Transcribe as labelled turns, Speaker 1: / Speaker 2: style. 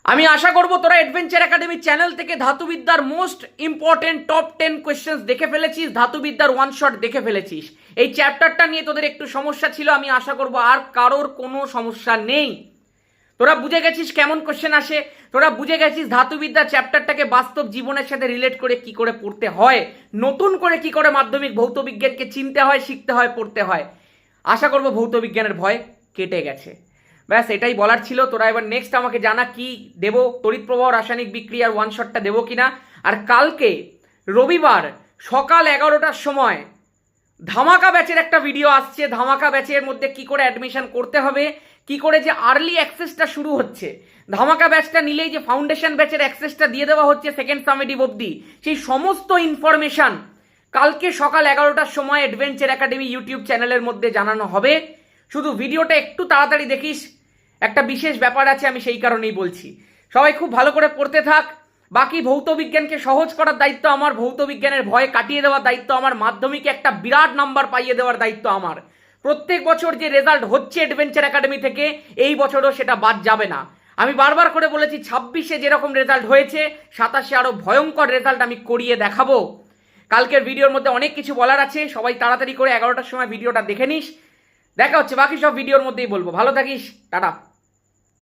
Speaker 1: আমি আশা করব তোরা অ্যাডভেঞ্চার একাডেমি চ্যানেল থেকে ধাতুবিদ্যার মোস্ট ইম্পর্টেন্ট টপ 10 কোয়েশ্চেন্স দেখে ফেলেছিস, ধাতুবিদ্যার ওয়ান শট দেখে ফেলেছিস। এই চ্যাপ্টারটা নিয়ে তোদের একটু সমস্যা ছিল, আমি আশা করব আর কারোর কোনো সমস্যা নেই। তোরা বুঝে গেছিস কেমন কোশ্চেন আসে, তোরা বুঝে গেছিস ধাতুবিদ্যা চ্যাপ্টারটাকে বাস্তব জীবনের সাথে রিলেট করে কি করে পড়তে হয়, নতুন করে কি করে মাধ্যমিক ভৌত বিজ্ঞানকে চিনতে হয়, শিখতে হয়, পড়তে হয়। আশা করব ভৌত বিজ্ঞানের ভয় কেটে গেছে। ব্যাস এটাই বলার ছিল। তোরা এবার নেক্সট আমাকে জানা কি দেবো, তড়িৎ প্রবাহ, রাসায়নিক বিক্রিয়ার ওয়ান শটটা দেবো কিনা। আর কালকে রবিবার সকাল 11টার সময় ধামাকা ব্যাচের একটা ভিডিও আসছে। ধামাকা ব্যাচের মধ্যে কি করে অ্যাডমিশন করতে হবে, কি করে যে আর্লি অ্যাক্সেসটা শুরু হচ্ছে, ধামাকা ব্যাচটা নিলেই যে ফাউন্ডেশন ব্যাচের অ্যাক্সেসটা দিয়ে দেওয়া হচ্ছে সেকেন্ড সামেটিভ অবধি, সেই সমস্ত ইনফরমেশন কালকে সকাল 11টার সময় অ্যাডভেঞ্চার একাডেমি ইউটিউব চ্যানেলের মধ্যে জানানো হবে। শুধু ভিডিওটা একটু তাড়াতাড়ি দেখিস, একটা বিশেষ ব্যাপার আছে, আমি সেই কারণেই বলছি। সবাই খুব ভালো করে পড়তে থাক। বাকি ভৌত বিজ্ঞানকে সহজ করার দায়িত্ব আমার, ভৌত বিজ্ঞানের ভয় কাটিয়ে দেওয়ার দায়িত্ব আমার, মাধ্যমিকে একটা বিরাট নাম্বার পাইয়ে দেওয়ার দায়িত্ব আমার। প্রত্যেক বছর যে রেজাল্ট হচ্ছে অ্যাডভেঞ্চার একাডেমি থেকে, এই বছরও সেটা বাদ যাবে না। আমি বারবার করে বলেছি 26-এ যেরকম রেজাল্ট হয়েছে, 27-এ আরো ভয়ঙ্কর রেজাল্ট আমি করিয়ে দেখাবো। কালকের ভিডিওর মধ্যে অনেক কিছু বলার আছে, সবাই তাড়াতাড়ি করে 11টার সময় ভিডিওটা দেখে নিস। দেখা হচ্ছে বাকি সব ভিডিওর মধ্যেই বলবো। ভালো থাকিস, টাটা।